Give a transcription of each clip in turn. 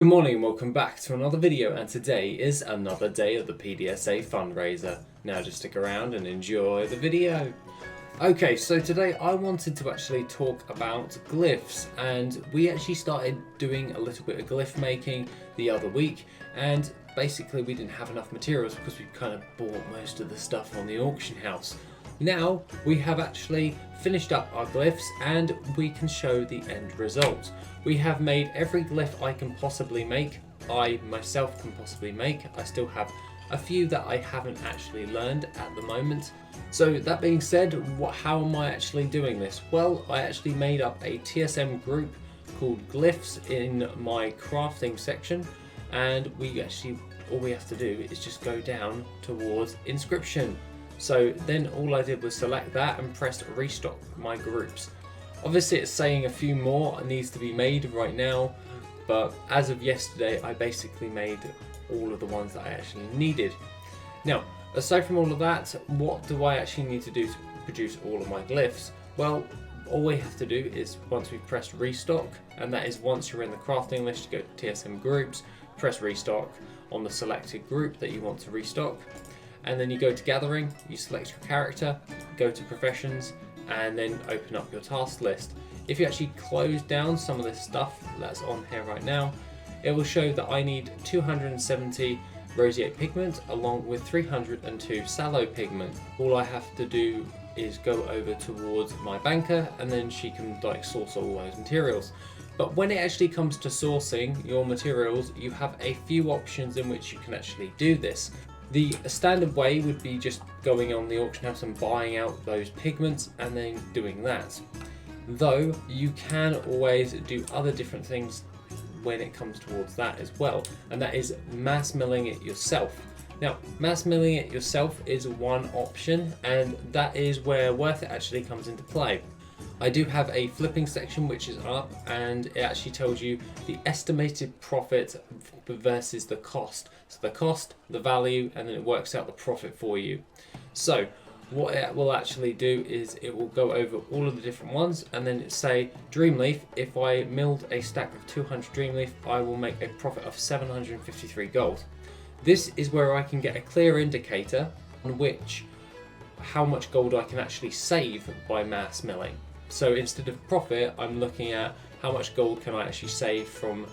Good morning and welcome back to another video, and today is another day of the PDSA fundraiser. Now just stick around and enjoy the video. Okay, so today I wanted to actually talk about glyphs, and we actually started doing a little bit of glyph making the other week, and basically we didn't have enough materials because we kind of bought most of the stuff on the auction house. Now we have actually finished up our glyphs and we can show the end result. We have made every glyph I can possibly make, I myself can possibly make. I still have a few that I haven't actually learned at the moment. So that being said, how am I actually doing this? Well, I actually made up a TSM group called Glyphs in my crafting section, and all we have to do is just go down towards inscription. So then all I did was select that and press restock my groups. Obviously it's saying a few more needs to be made right now, but as of yesterday I basically made all of the ones that I actually needed. Now, aside from all of that, what do I actually need to do to produce all of my glyphs? Well, all we have to do is, once we've pressed restock, and that is once you're in the crafting list, you go to TSM groups, press restock on the selected group that you want to restock, and then you go to gathering, you select your character, go to professions, and then open up your task list. If you actually close down some of this stuff that's on here right now, it will show that I need 270 roseate pigment along with 302 sallow pigment. All I have to do is go over towards my banker, and then she can source all those materials. But when it actually comes to sourcing your materials, you have a few options in which you can actually do this. The standard way would be just going on the auction house and buying out those pigments and then doing that. Though you can always do other different things when it comes towards that as well, and that is mass milling it yourself. Now, mass milling it yourself is one option, and that is where WorthIt actually comes into play. I do have a flipping section which is up, and it actually tells you the estimated profit versus the cost. So the cost, the value, and then it works out the profit for you. So what it will actually do is it will go over all of the different ones, and then it say Dreamleaf, if I milled a stack of 200 Dreamleaf, I will make a profit of 753 gold. This is where I can get a clear indicator on how much gold I can actually save by mass milling. So instead of profit, I'm looking at how much gold can I actually save from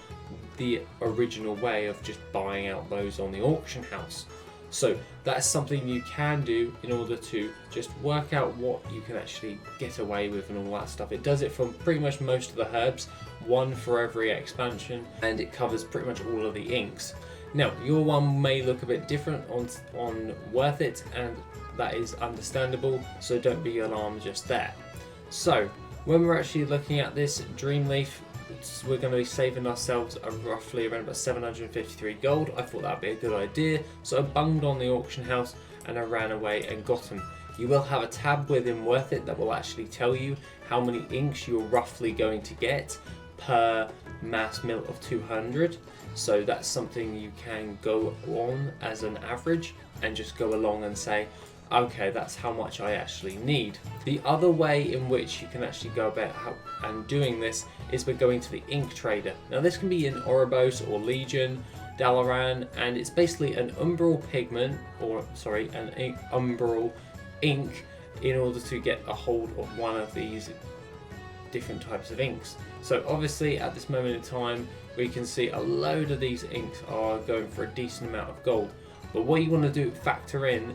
the original way of just buying out those on the auction house. So that's something you can do in order to just work out what you can actually get away with and all that stuff. It does it from pretty much most of the herbs, one for every expansion, and it covers pretty much all of the inks. Now, your one may look a bit different on WorthIt, and that is understandable, so don't be alarmed just there. So, when we're actually looking at this Dreamleaf, we're going to be saving ourselves roughly around about 753 gold. I thought that would be a good idea, so I bunged on the auction house and I ran away and got them. You will have a tab within WorthIt that will actually tell you how many inks you're roughly going to get per mass mill of 200. So that's something you can go on as an average and just go along and say, okay, that's how much I actually need. The other way in which you can actually go about doing this is by going to the Inktrader. Now this can be in Oribos or Legion, Dalaran, and it's basically an umbral pigment, an umbral ink, in order to get a hold of one of these different types of inks. So obviously at this moment in time we can see a load of these inks are going for a decent amount of gold. But what you want to do, factoring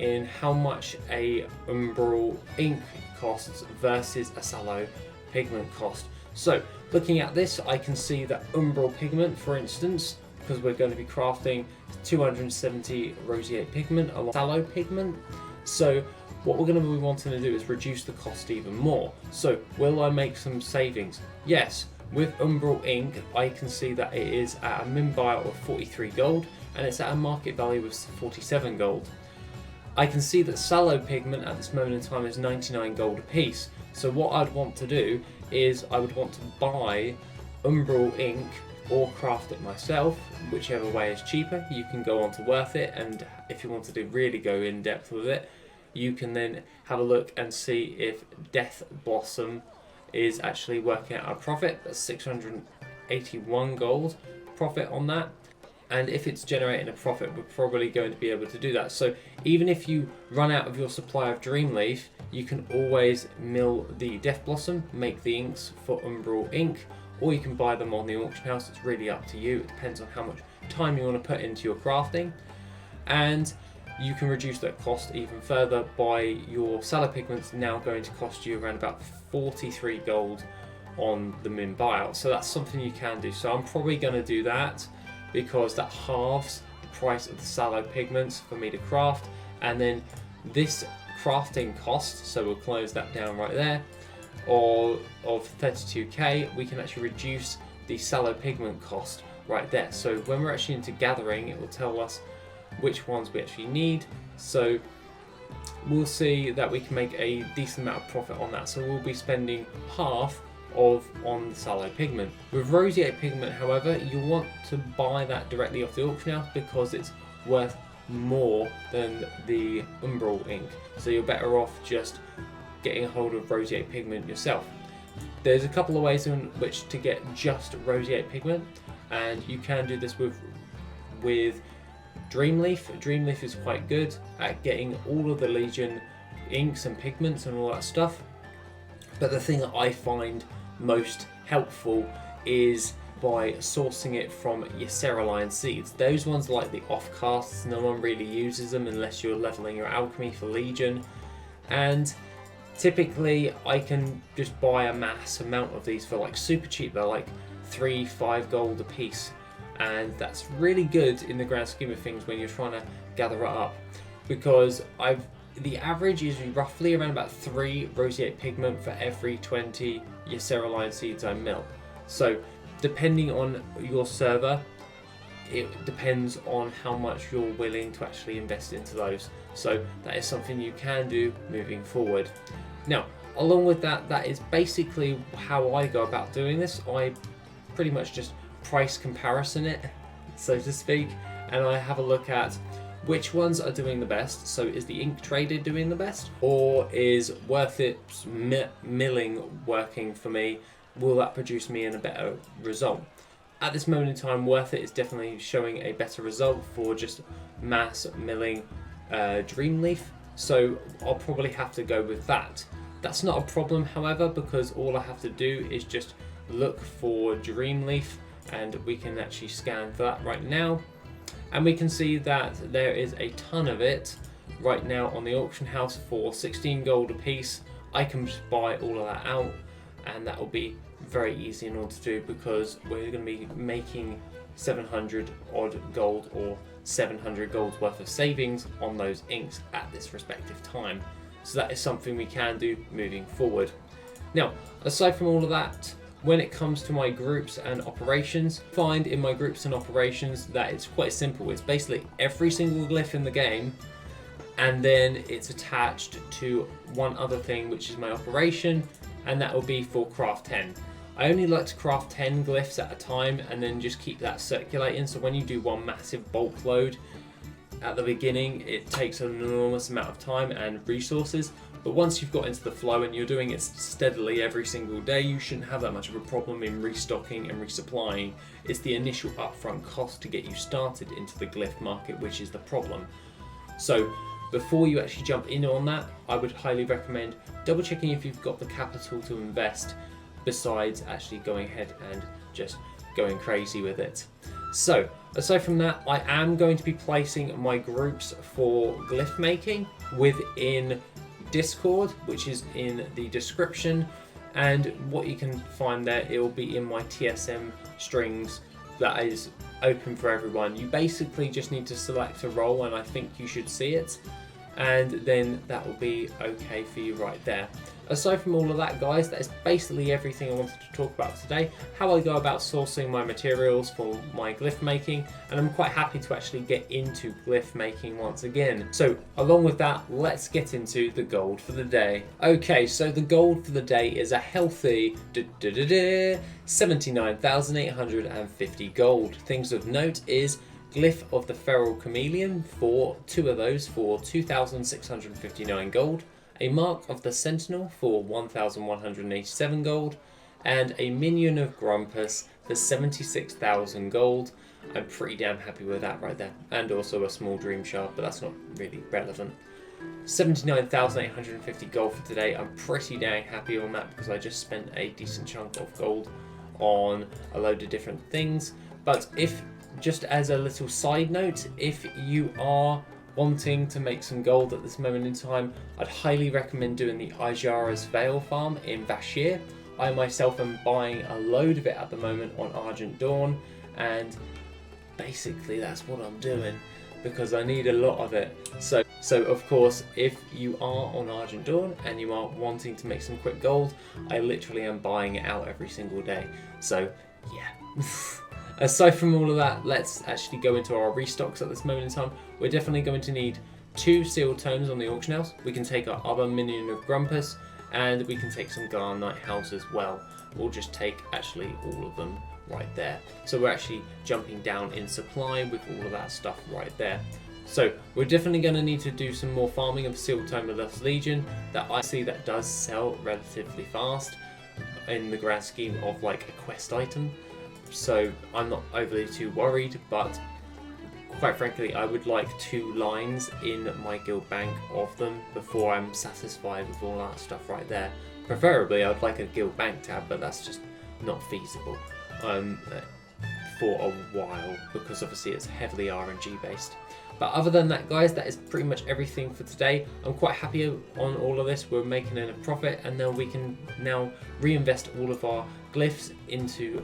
in how much a umbral ink costs versus a sallow pigment cost. So looking at this, I can see that umbral pigment, for instance, because we're going to be crafting 270 roseate pigment along sallow pigment. So what we're going to be wanting to do is reduce the cost even more. So will I make some savings? Yes. With umbral ink, I can see that it is at a min buy of 43 gold, and it's at a market value of 47 gold. I can see that sallow pigment at this moment in time is 99 gold a piece. So what I'd want to do is I would want to buy umbral ink or craft it myself, whichever way is cheaper. You can go on to WorthIt, and if you wanted to really go in depth with it, you can then have a look and see if Death Blossom is actually working out a profit. That's 81 gold profit on that. And if it's generating a profit, we're probably going to be able to do that. So even if you run out of your supply of Dreamleaf, you can always mill the Death Blossom, make the inks for Umbral ink, or you can buy them on the auction house. It's really up to you. It depends on how much time you want to put into your crafting. And you can reduce that cost even further by your Sallow Pigments now going to cost you around about 43 gold on the min buyout. So that's something you can do. So I'm probably going to do that, because that halves the price of the Sallow Pigments for me to craft. And then this crafting cost, so we'll close that down right there, or of 32k, we can actually reduce the Sallow Pigment cost right there. So when we're actually into gathering, it will tell us which ones we actually need. So we'll see that we can make a decent amount of profit on that. So we'll be spending half on the Sallow Pigment. With Roseate Pigment, however, you want to buy that directly off the auction house because it's worth more than the Umbral ink. So you're better off just getting a hold of Roseate Pigment yourself. There's a couple of ways in which to get just Roseate Pigment, and you can do this with Dreamleaf. Dreamleaf is quite good at getting all of the Legion inks and pigments and all that stuff. But the thing that I find most helpful is by sourcing it from your Shadowlands seeds. Those ones, like the offcasts, no one really uses them unless you're leveling your alchemy for Legion. And typically I can just buy a mass amount of these for like super cheap. They're like 3-5 gold a piece, and that's really good in the grand scheme of things when you're trying to gather it up, because the average is roughly around about 3 Roseate Pigment for every 20 Shadowlands seeds I mill. So depending on your server, it depends on how much you're willing to actually invest into those. So that is something you can do moving forward. Now, along with that, that is basically how I go about doing this. I pretty much just price comparison it, so to speak, and I have a look at which ones are doing the best. So is the Inktrader doing the best, or is WorthIt's milling working for me? Will that produce me in a better result? At this moment in time, WorthIt is definitely showing a better result for just mass milling Dreamleaf, so I'll probably have to go with that. That's not a problem, however, because all I have to do is just look for Dreamleaf, and we can actually scan for that right now, and we can see that there is a ton of it right now on the auction house for 16 gold a piece. I can just buy all of that out, and that will be very easy in order to do, because we're going to be making 700 odd gold or 700 gold's worth of savings on those inks at this respective time. So that is something we can do moving forward. Now, aside from all of that, when it comes to my groups and operations, find in my groups and operations that it's quite simple. It's basically every single glyph in the game, and then it's attached to one other thing, which is my operation, and that will be for craft 10. I only like to craft 10 glyphs at a time and then just keep that circulating. So when you do one massive bulk load at the beginning, it takes an enormous amount of time and resources. But once you've got into the flow and you're doing it steadily every single day, you shouldn't have that much of a problem in restocking and resupplying. It's the initial upfront cost to get you started into the glyph market which is the problem. So before you actually jump in on that, I would highly recommend double checking if you've got the capital to invest, besides actually going ahead and just going crazy with it. So aside from that, I am going to be placing my groups for glyph making within Discord, which is in the description, and what you can find there, it will be in my TSM strings that is open for everyone. You basically just need to select a role, and I think you should see it, and then that will be okay for you right there. Aside from all of that, guys, that is basically everything I wanted to talk about today. How I go about sourcing my materials for my glyph making, and I'm quite happy to actually get into glyph making once again. So along with that, let's get into the gold for the day. Okay, so the gold for the day is a healthy 79,850 gold. Things of note is Glyph of the Feral Chameleon for 2 of those for 2,659 gold. A Mark of the Sentinel for 1,187 gold, and a Minion of Grumpus for 76,000 gold. I'm pretty damn happy with that right there. And also a small dream shard, but that's not really relevant. 79,850 gold for today. I'm pretty dang happy on that because I just spent a decent chunk of gold on a load of different things. But if, just as a little side note, if you are wanting to make some gold at this moment in time, I'd highly recommend doing the Ijara's Veil farm in Vashir. I myself am buying a load of it at the moment on Argent Dawn, and basically that's what I'm doing because I need a lot of it. So of course, if you are on Argent Dawn and you are wanting to make some quick gold, I literally am buying it out every single day. So yeah. Aside from all of that, let's actually go into our restocks at this moment in time. We're definitely going to need 2 sealed tomes on the auction house. We can take our other minion of Grumpus, and we can take some Garnite House as well. We'll just take actually all of them right there. So we're actually jumping down in supply with all of that stuff right there. So we're definitely going to need to do some more farming of Sealed Tome of the Legion. That I see that does sell relatively fast in the grand scheme of like a quest item. So I'm not overly too worried, but quite frankly I would like 2 lines in my guild bank of them before I'm satisfied with all that stuff right there. Preferably I'd like a guild bank tab, but that's just not feasible for a while because obviously it's heavily RNG based. But other than that, guys, that is pretty much everything for today. I'm quite happy on all of this. We're making a profit, and then we can now reinvest all of our glyphs into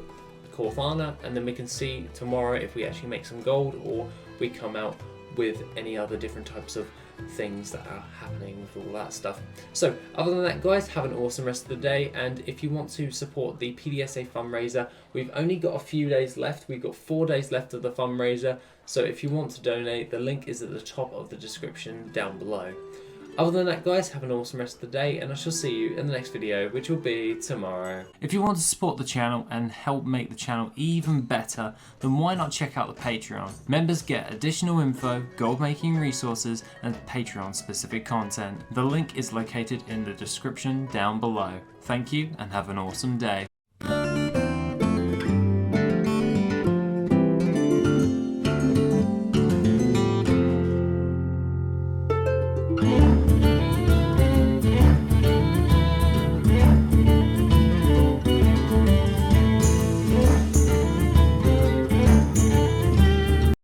Corthana, and then we can see tomorrow if we actually make some gold or we come out with any other different types of things that are happening with all that stuff. So other than that, guys, have an awesome rest of the day, and if you want to support the PDSA fundraiser, we've only got a few days left. We've got 4 days left of the fundraiser, so if you want to donate, the link is at the top of the description down below. Other than that, guys, have an awesome rest of the day, and I shall see you in the next video, which will be tomorrow. If you want to support the channel and help make the channel even better, then why not check out the Patreon? Members get additional info, gold making resources, and Patreon specific content. The link is located in the description down below. Thank you and have an awesome day.